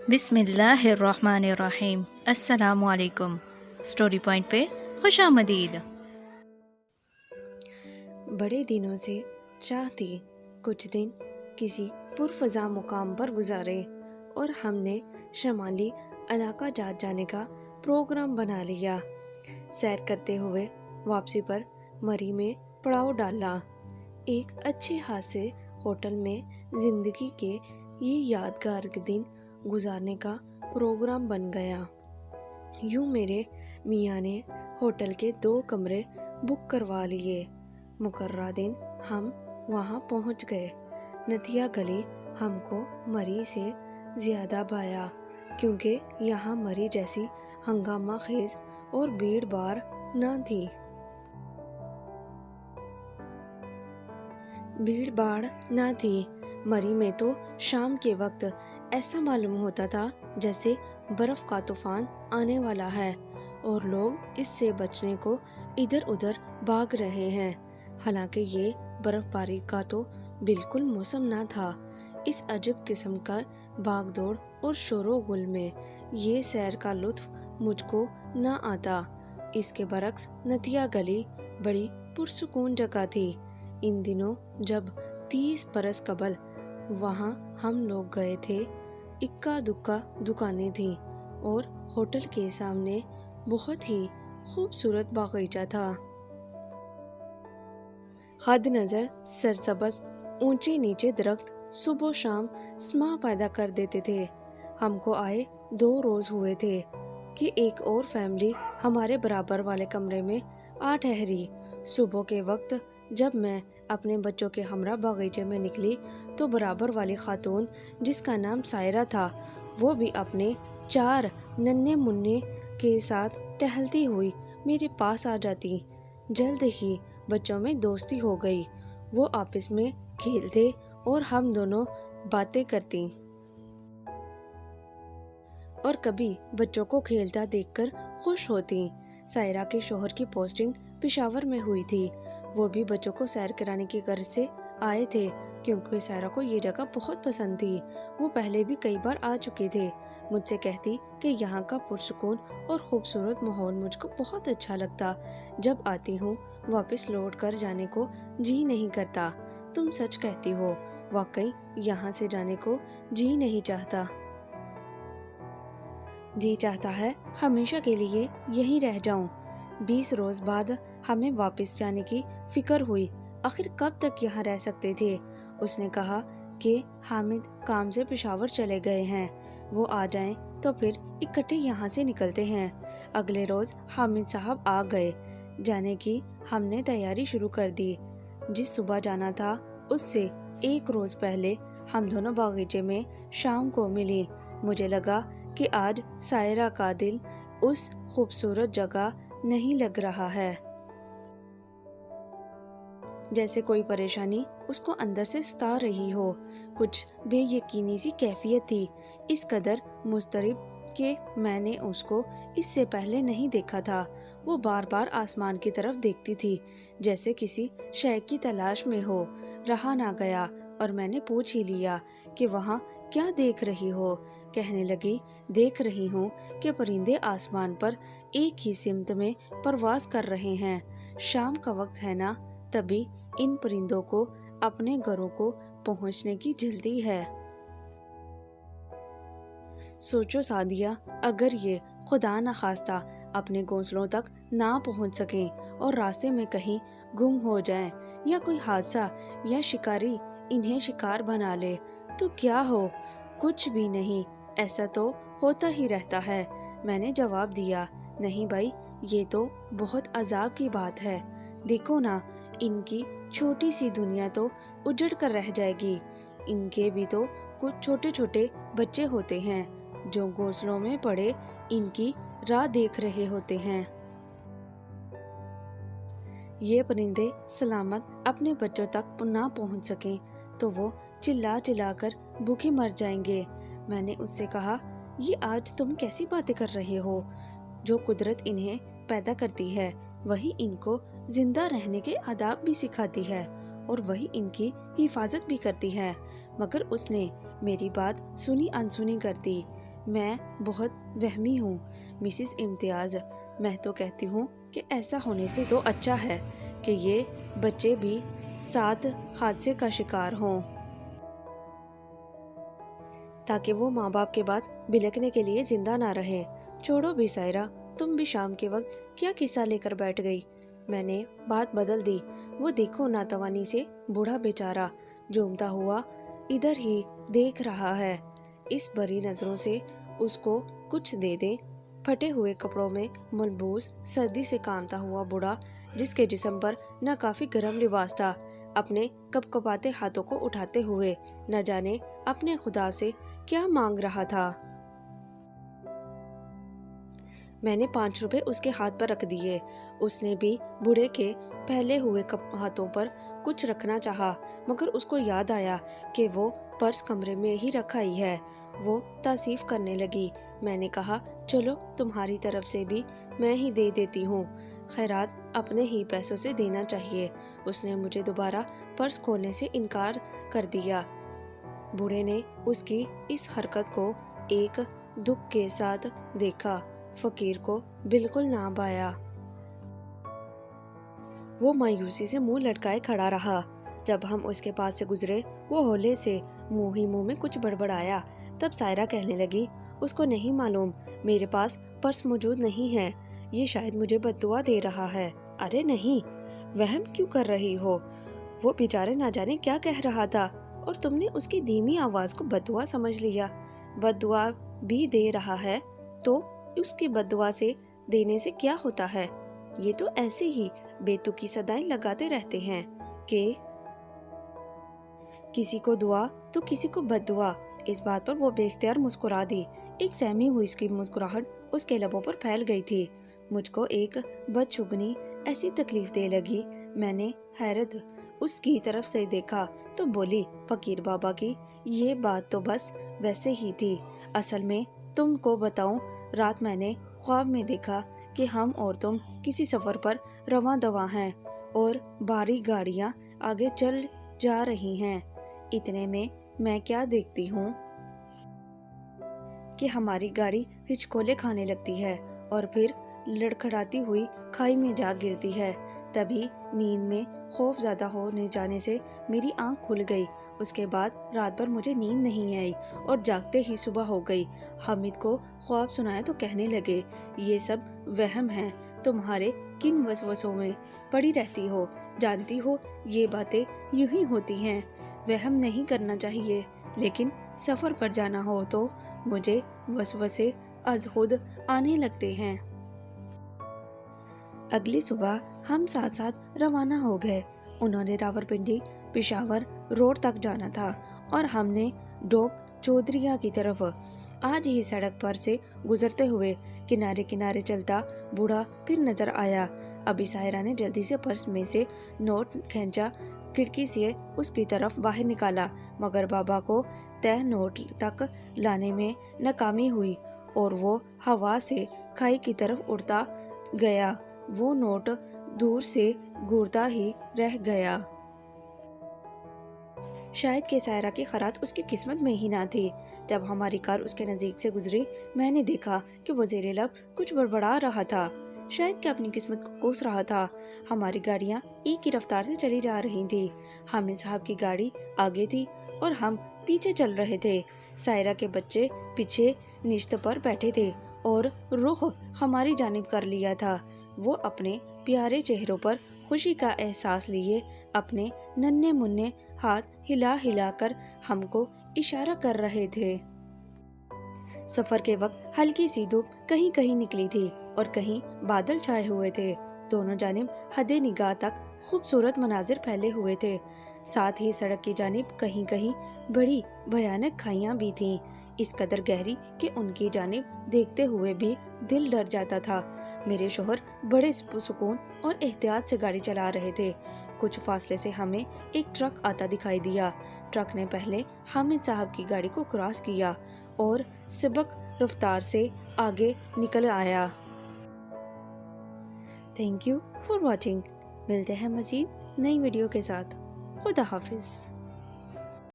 بسم اللہ الرحمن الرحیم۔ السلام علیکم۔ سٹوری پوائنٹ پہ خوش آمدید۔ بڑے دنوں سے چاہتی کچھ دن کسی پرفضا مقام پر گزارے اور ہم نے شمالی علاقہ جات جانے کا پروگرام بنا لیا۔ سیر کرتے ہوئے واپسی پر مری میں پڑاؤ ڈالا۔ ایک اچھے خاصے ہوٹل میں زندگی کے یہ یادگار دن گزارنے کا پروگرام بن گیا۔ یوں میرے میاں نے ہوٹل کے 2 کمرے بک کروا لیے۔ مقررہ دن ہم وہاں پہنچ گئے۔ نتیا گلی ہم کو مری سے زیادہ بھایا کیونکہ یہاں مری جیسی ہنگامہ خیز اور بھیڑ بھاڑ نہ تھی۔ مری میں تو شام کے وقت ایسا معلوم ہوتا تھا جیسے برف کا طوفان آنے والا ہے اور لوگ اس سے بچنے کو ادھر ادھر بھاگ رہے ہیں۔ حالانکہ یہ برف باری کا تو بالکل موسم نہ تھا۔ اس عجب قسم کا بھاگ دوڑ اور شور و غل میں یہ سیر کا لطف مجھ کو نہ آتا۔ اس کے برعکس نتیا گلی بڑی پرسکون جگہ تھی۔ ان دنوں جب 30 برس قبل وہاں ہم لوگ گئے تھے، اکا دکا دکانیں تھیں اور ہوٹل کے سامنے بہت ہی خوبصورت باغیچہ تھا۔ حد نظر سرسبز اونچے نیچے درخت صبح و شام سما پیدا کر دیتے تھے۔ ہم کو آئے 2 روز ہوئے تھے کہ ایک اور فیملی ہمارے برابر والے کمرے میں آ ٹھہری۔ صبح کے وقت جب میں اپنے بچوں کے ہمراہ باغیچے میں نکلی تو برابر والی خاتون جس کا نام سائرہ تھا وہ بھی اپنے 4 ننھے منھے کے ساتھ ٹہلتی ہوئی میرے پاس آ جاتی۔ جلد ہی بچوں میں دوستی ہو گئی۔ وہ آپس میں کھیلتے اور ہم دونوں باتیں کرتی اور کبھی بچوں کو کھیلتا دیکھ کر خوش ہوتی۔ سائرہ کے شوہر کی پوسٹنگ پشاور میں ہوئی تھی۔ وہ بھی بچوں کو سیر کرانے کی غرض سے آئے تھے کیونکہ سائرہ کو یہ جگہ بہت پسند تھی۔ وہ پہلے بھی کئی بار آ چکے تھے۔ مجھ سے کہتی کہ یہاں کا پرسکون اور خوبصورت ماحول مجھ کو بہت اچھا لگتا۔ جب آتی ہوں واپس لوٹ کر جانے کو جی نہیں کرتا۔ تم سچ کہتی ہو، واقعی یہاں سے جانے کو جی نہیں چاہتا۔ جی چاہتا ہے ہمیشہ کے لیے یہیں رہ جاؤں۔ 20 روز بعد ہمیں واپس جانے کی فکر ہوئی۔ آخر کب تک یہاں رہ سکتے تھے؟ اس نے کہا کہ حامد کام سے پشاور چلے گئے ہیں، وہ آ جائیں تو پھر اکٹھے یہاں سے نکلتے ہیں۔ اگلے روز حامد صاحب آ گئے۔ جانے کی ہم نے تیاری شروع کر دی۔ جس صبح جانا تھا اس سے 1 روز پہلے ہم دونوں باغیچے میں شام کو ملی۔ مجھے لگا کہ آج سائرہ کا دل اس خوبصورت جگہ نہیں لگ رہا ہے، جیسے کوئی پریشانی اس کو اندر سے ستا رہی ہو۔ کچھ بے یقینی سی کیفیت تھی، اس قدر مضطرب کہ میں نے اس کو اس سے پہلے نہیں دیکھا تھا۔ وہ بار بار آسمان کی طرف دیکھتی تھی جیسے کسی شے کی تلاش میں ہو۔ رہا نہ گیا اور میں نے پوچھ ہی لیا کہ وہاں کیا دیکھ رہی ہو؟ کہنے لگی، دیکھ رہی ہوں کہ پرندے آسمان پر ایک ہی سمت میں پرواز کر رہے ہیں۔ شام کا وقت ہے نا، تبھی ان پرندوں کو اپنے گھروں کو پہنچنے کی جلدی ہے۔ سوچو سعدیہ، اگر یہ خدا نخواستہ اپنے گھونسلوں تک نہ پہنچ سکیں اور راستے میں کہیں گم ہو جائیں یا کوئی حادثہ یا شکاری انہیں شکار بنا لے تو کیا ہو؟ کچھ بھی نہیں، ایسا تو ہوتا ہی رہتا ہے۔ میں نے جواب دیا، نہیں بھائی، یہ تو بہت عذاب کی بات ہے۔ دیکھو نا، ان کی چھوٹی سی دنیا تو اجڑ کر رہ جائے گی۔ ان کے بھی تو کچھ چھوٹے چھوٹے بچے ہوتے ہیں جو گھونسلوں میں پڑے ان کی راہ دیکھ رہے ہوتے ہیں۔ یہ پرندے سلامت اپنے بچوں تک نہ پہنچ سکیں تو وہ چلا چلا کر بھوکے مر جائیں گے۔ میں نے اس سے کہا، یہ آج تم کیسی باتیں کر رہے ہو؟ جو قدرت انہیں پیدا کرتی ہے وہی ان کو زندہ رہنے کے آداب بھی سکھاتی ہے اور وہی ان کی حفاظت بھی کرتی ہے۔ مگر اس نے میری بات سنی انسنی کر دی۔ میں بہت وہمی ہوں مسز امتیاز، میں تو کہتی ہوں کہ ایسا ہونے سے تو اچھا ہے کہ یہ بچے بھی ساتھ حادثے کا شکار ہوں، تاکہ وہ ماں باپ کے بعد بلکنے کے لیے زندہ نہ رہے۔ چھوڑو بھی سائرہ، تم بھی شام کے وقت کیا قصہ لے کر بیٹھ گئی؟ میں نے بات بدل دی۔ وہ دیکھو ناتوانی سے بوڑھا بیچارہ جھومتا ہوا ادھر ہی دیکھ رہا ہے، اس بری نظروں سے اس کو کچھ دے دیں۔ پھٹے ہوئے کپڑوں میں ملبوس سردی سے کانپتا ہوا بوڑھا، جس کے جسم پر نہ کافی گرم لباس تھا، اپنے کپ کپاتے ہاتھوں کو اٹھاتے ہوئے نہ جانے اپنے خدا سے کیا مانگ رہا تھا۔ میں نے 5 روپے اس کے ہاتھ پر رکھ دیے۔ اس نے بھی بوڑھے کے پھیلے ہوئے ہاتھوں پر کچھ رکھنا چاہا، مگر اس کو یاد آیا کہ وہ پرس کمرے میں ہی رکھا ہی ہے۔ وہ تعصیف کرنے لگی۔ میں نے کہا چلو تمہاری طرف سے بھی میں ہی دے دیتی ہوں، خیرات اپنے ہی پیسوں سے دینا چاہیے۔ اس نے مجھے دوبارہ پرس کھولنے سے انکار کر دیا۔ بوڑھے نے اس کی اس حرکت کو ایک دکھ کے ساتھ دیکھا۔ فقیر کو بالکل نہ بھایا۔ وہ مایوسی سے منہ لٹکائے کھڑا رہا۔ جب ہم اس کے پاس سے گزرے وہ ہولے سے منہ ہی منہ میں کچھ بڑبڑایا۔ تب سائرہ کہنے لگی اس کو نہیں معلوم میرے پاس پرس موجود نہیں ہے، یہ شاید مجھے بد دعا دے رہا ہے۔ ارے نہیں، وہم کیوں کر رہی ہو؟ وہ بیچارے نہ جانے کیا کہہ رہا تھا اور تم نے اس کی دھیمی آواز کو بد دعا سمجھ لیا۔ بد دعا بھی دے رہا ہے تو اس کی بد دعا سے دینے سے کیا ہوتا ہے؟ یہ تو ایسے ہی بے تکی صدائیں لگاتے رہتے ہیں کہ کسی کو دعا تو کسی کو بد دعا۔ اس بات پر وہ بے اختیار مسکرا دی۔ ایک سہمی ہوئی اس کی مسکراہٹ اس کے لبوں پر پھیل گئی تھی۔ مجھ کو ایک بدشگونی ایسی تکلیف دے لگی۔ میں نے حیرت اس کی طرف سے دیکھا تو بولی فقیر بابا کی یہ بات تو بس ویسے ہی تھی۔ اصل میں تم کو بتاؤں، رات میں نے خواب میں دیکھا کہ ہم اور تم کسی سفر پر رواں دواں ہیں اور باری گاڑیاں آگے چل جا رہی ہیں۔ اتنے میں کیا دیکھتی ہوں کہ ہماری گاڑی ہچکولے کھانے لگتی ہے اور پھر لڑکھڑاتی ہوئی کھائی میں جا گرتی ہے۔ تبھی نیند میں خوف زیادہ ہونے جانے سے میری آنکھ کھل گئی۔ اس کے بعد رات بھر مجھے نیند نہیں آئی اور جاگتے ہی صبح ہو گئی۔ حامد کو خواب سنایا تو کہنے لگے یہ سب وہم ہے، تمہارے کن وسوسوں میں پڑی رہتی ہو، جانتی ہو یہ باتیں یوں ہی ہوتی ہیں، وہم نہیں کرنا چاہیے، لیکن سفر پر جانا ہو تو مجھے وسوسے از خود آنے لگتے ہیں۔ اگلی صبح ہم ساتھ ساتھ روانہ ہو گئے۔ انہوں نے راولپنڈی پشاور روڈ تک جانا تھا اور ہم نے ڈوک چودھریا کی طرف۔ آج ہی سڑک پر سے گزرتے ہوئے کنارے کنارے چلتا بوڑھا پھر نظر آیا۔ ابھی سائرہ نے جلدی سے پرس میں سے نوٹ کھینچا، کھڑکی سے اس کی طرف باہر نکالا، مگر بابا کو طے نوٹ تک لانے میں ناکامی ہوئی اور وہ ہوا سے کھائی کی طرف اڑتا گیا۔ وہ نوٹ دور سے گورتا ہی رہ گیا۔ شاید کہ سائرہ کی خیرات اس کی قسمت میں ہی نہ تھی۔ جب ہماری کار اس کے نزدیک سے گزری میں نے دیکھا کہ وہ زیر لب کچھ بڑبڑا رہا تھا، شاید کہ اپنی قسمت کو کوس رہا تھا۔ ہماری گاڑیاں ایک ہی رفتار سے چلی جا رہی تھیں۔ حامد صاحب کی گاڑی آگے تھی اور ہم پیچھے چل رہے تھے۔ سائرہ کے بچے پیچھے نشست پر بیٹھے تھے اور رخ ہماری جانب کر لیا تھا۔ وہ اپنے پیارے چہروں پر خوشی کا احساس لیے اپنے ننھے منھے ہاتھ ہلا ہلا کر ہم کو اشارہ کر رہے تھے۔ سفر کے وقت ہلکی سی دھوپ کہیں کہیں نکلی تھی اور کہیں بادل چھائے ہوئے تھے۔ دونوں جانب حد نگاہ تک خوبصورت مناظر پھیلے ہوئے تھے، ساتھ ہی سڑک کی جانب کہیں کہیں بڑی بھیانک کھائیاں بھی تھیں، اس قدر گہری کہ ان کی جانب دیکھتے ہوئے بھی دل ڈر جاتا تھا۔ میرے شوہر بڑے سکون اور احتیاط سے گاڑی چلا رہے تھے۔ کچھ فاصلے سے ہمیں ایک ٹرک آتا دکھائی دیا۔ ٹرک نے پہلے حامد صاحب کی گاڑی کو کراس کیا اور سبک رفتار سے آگے نکل آیا۔ Thank you for watching. ملتے ہیں مزید نئی ویڈیو کے ساتھ۔ خدا حافظ۔